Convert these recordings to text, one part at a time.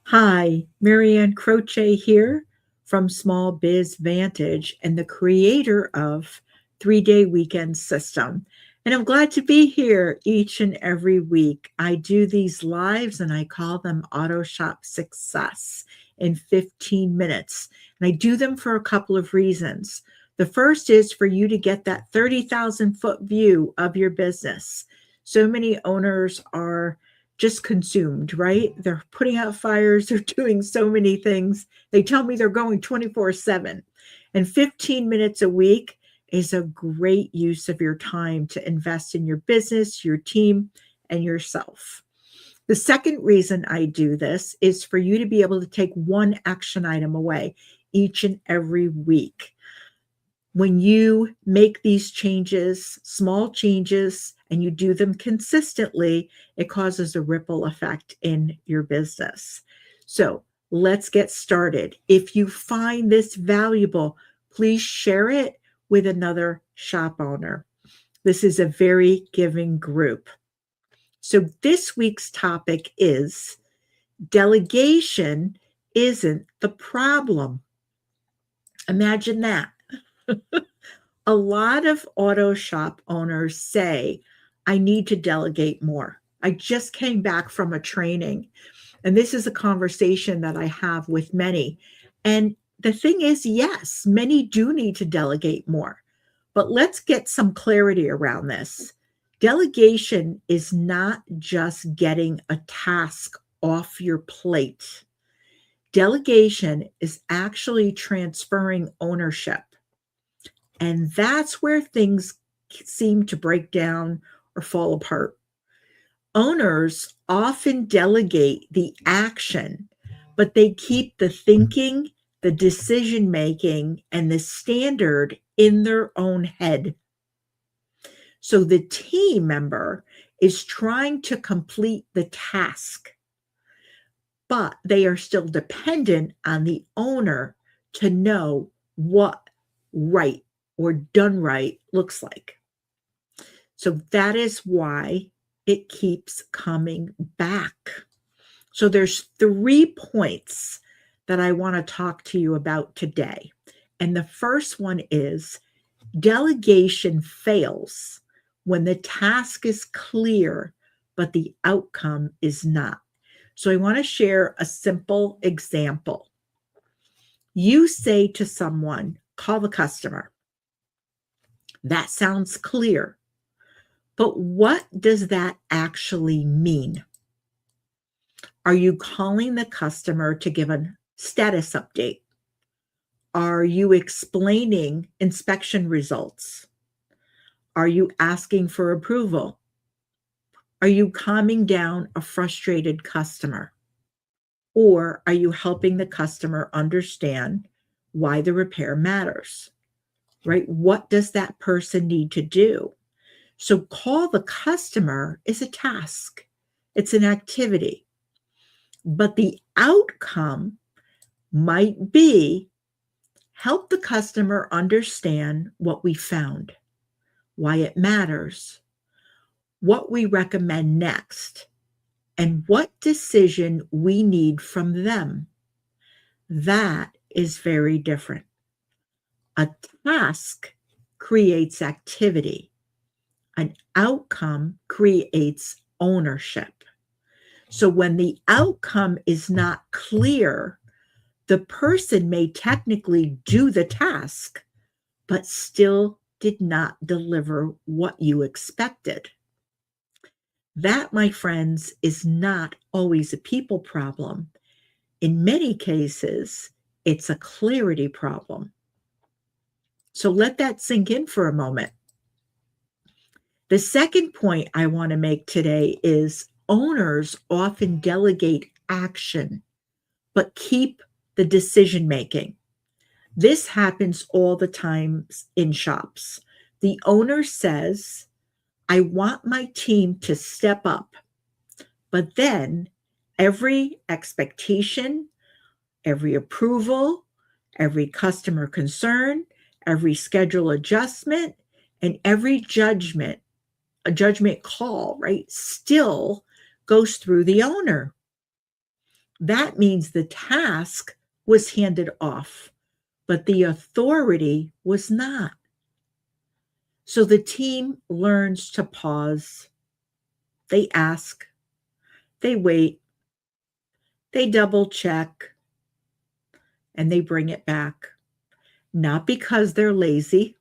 Hi, Marianne Croce here from Small Biz Vantage and the creator of 3 Day Weekend System. And I'm glad to be here each and every week. I do these lives and I call them Auto Shop Success in 15 minutes. And I do them for a couple of reasons. The first is for you to get that 30,000-foot view of your business. So many owners are just consumed, right? They're putting out fires, they're doing so many things. They tell me they're going 24/7. And 15 minutes a week is a great use of your time to invest in your business, your team, and yourself. The second reason I do this is for you to be able to take one action item away each and every week. When you make these changes, small changes, and you do them consistently, it causes a ripple effect in your business. So let's get started. If you find this valuable, please share it with another shop owner. This is a very giving group. So this week's topic is delegation isn't the problem. Imagine that. A lot of auto shop owners say, I need to delegate more. I just came back from a training, and this is a conversation that I have with many. And the thing is, yes, many do need to delegate more, but let's get some clarity around this. Delegation is not just getting a task off your plate. Delegation is actually transferring ownership. And that's where things seem to break down or fall apart. Owners often delegate the action, but they keep the thinking, the decision making, and the standard in their own head. So the team member is trying to complete the task, but they are still dependent on the owner to know what right or done right looks like. So that is why it keeps coming back. So there's 3 points that I want to talk to you about today. And the first one is delegation fails when the task is clear, but the outcome is not. So I want to share a simple example. You say to someone, call the customer. That sounds clear. But what does that actually mean? Are you calling the customer to give a status update? Are you explaining inspection results? Are you asking for approval? Are you calming down a frustrated customer? Or are you helping the customer understand why the repair matters? Right? What does that person need to do? So call the customer is a task. It's an activity. But the outcome might be help the customer understand what we found, why it matters, what we recommend next, and what decision we need from them. That is very different. A task creates activity. An outcome creates ownership. So when the outcome is not clear, the person may technically do the task, but still did not deliver what you expected. That, my friends, is not always a people problem. In many cases, it's a clarity problem. So let that sink in for a moment. The second point I want to make today is owners often delegate action, but keep the decision making. This happens all the time in shops. The owner says, I want my team to step up, but then every expectation, every approval, every customer concern, every schedule adjustment, and every a judgment call, right, still goes through the owner. That means the task was handed off, but the authority was not. So the team learns to pause. They ask, they wait, they double check, and they bring it back. Not because they're lazy.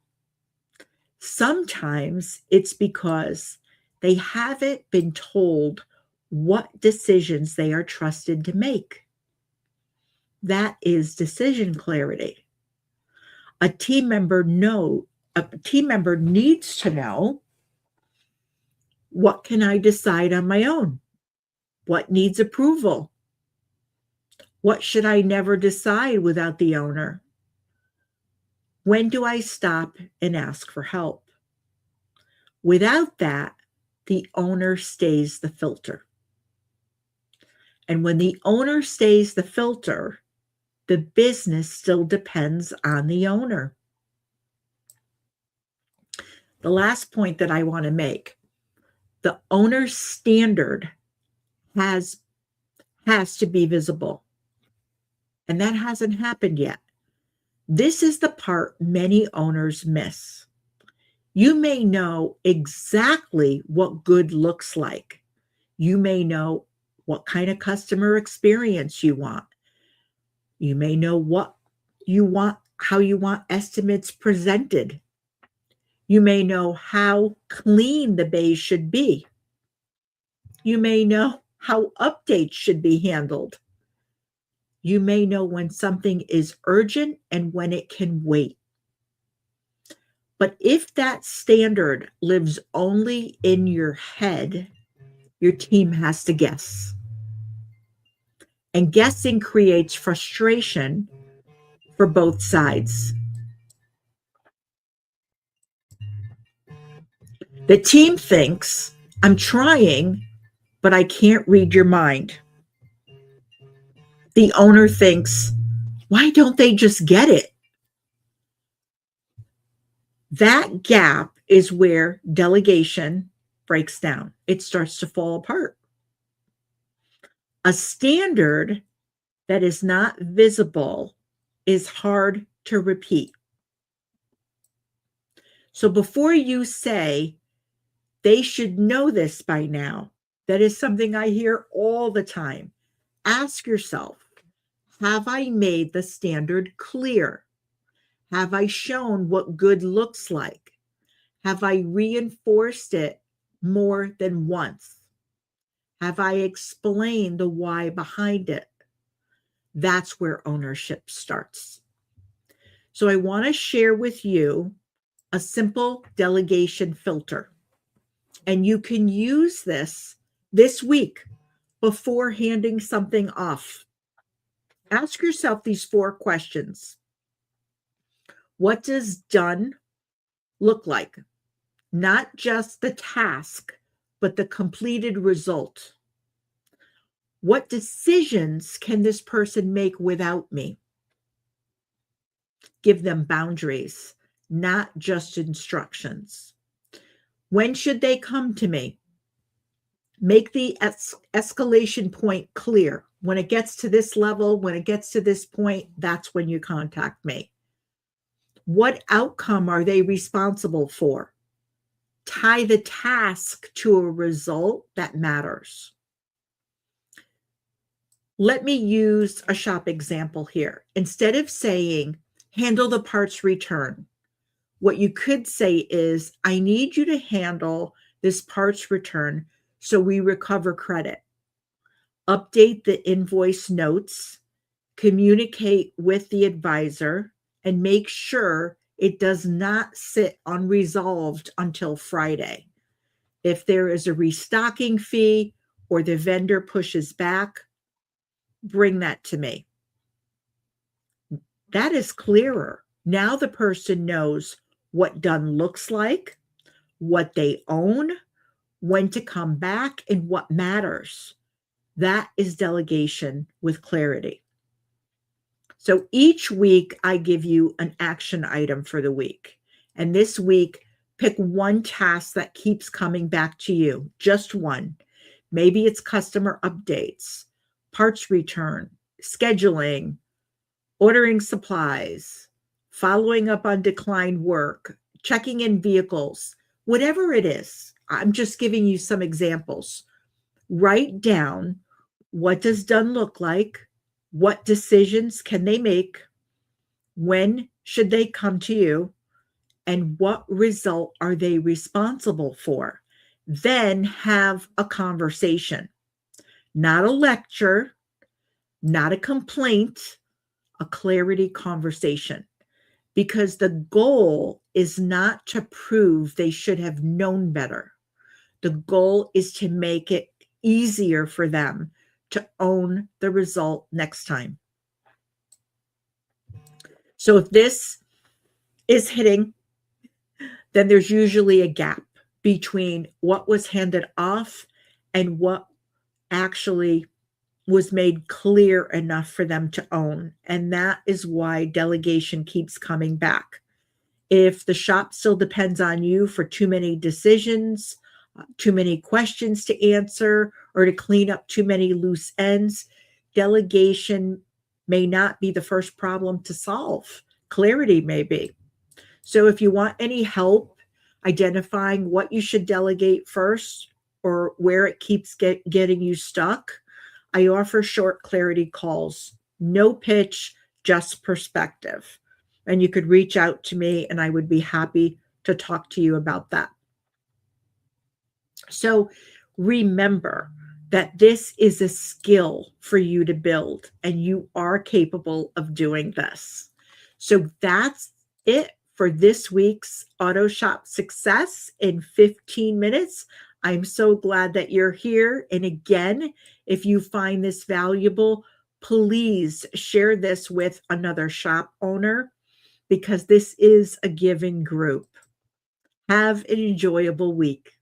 Sometimes it's because they haven't been told what decisions they are trusted to make. That is decision clarity. A team member needs to know, what can I decide on my own? What needs approval? What should I never decide without the owner? When do I stop and ask for help? Without that, the owner stays the filter. And when the owner stays the filter, the business still depends on the owner. The last point that I want to make, the owner's standard has to be visible. And that hasn't happened yet. This is the part many owners miss. You may know exactly what good looks like. You may know what kind of customer experience you want. You may know what you want, how you want estimates presented. You may know how clean the bays should be. You may know how updates should be handled. You may know when something is urgent and when it can wait. But if that standard lives only in your head, your team has to guess. And guessing creates frustration for both sides. The team thinks, I'm trying, but I can't read your mind. The owner thinks, why don't they just get it? That gap is where delegation breaks down. It starts to fall apart. A standard that is not visible is hard to repeat. So before you say, they should know this by now, that is something I hear all the time. Ask yourself, have I made the standard clear? Have I shown what good looks like? Have I reinforced it more than once? Have I explained the why behind it? That's where ownership starts. So I want to share with you a simple delegation filter. And you can use this week before handing something off. Ask yourself these 4 questions. What does done look like? Not just the task, but the completed result. What decisions can this person make without me? Give them boundaries, not just instructions. When should they come to me? Make the escalation point clear. When it gets to this level, when it gets to this point, that's when you contact me. What outcome are they responsible for? Tie the task to a result that matters. Let me use a shop example here. Instead of saying, handle the parts return, what you could say is, I need you to handle this parts return so we recover credit. Update the invoice notes, communicate with the advisor, and make sure it does not sit unresolved until Friday. If there is a restocking fee or the vendor pushes back, bring that to me. That is clearer. Now the person knows what done looks like, what they own, when to come back, and what matters. That is delegation with clarity. So each week I give you an action item for the week. And this week, pick one task that keeps coming back to you, just one. Maybe it's customer updates, parts return, scheduling, ordering supplies, following up on declined work, checking in vehicles, whatever it is. I'm just giving you some examples. Write down, what does done look like? What decisions can they make? When should they come to you? And what result are they responsible for? Then have a conversation, not a lecture, not a complaint, a clarity conversation. Because the goal is not to prove they should have known better. The goal is to make it easier for them to own the result next time. So if this is hitting, then there's usually a gap between what was handed off and what actually was made clear enough for them to own. And that is why delegation keeps coming back. If the shop still depends on you for too many decisions, too many questions to answer, or to clean up too many loose ends, delegation may not be the first problem to solve. Clarity may be. So if you want any help identifying what you should delegate first or where it keeps getting you stuck, I offer short clarity calls, no pitch, just perspective. And you could reach out to me and I would be happy to talk to you about that. So remember that this is a skill for you to build and you are capable of doing this. So that's it for this week's Auto Shop Success in 15 minutes. I'm so glad that you're here. And again, if you find this valuable, please share this with another shop owner because this is a giving group. Have an enjoyable week.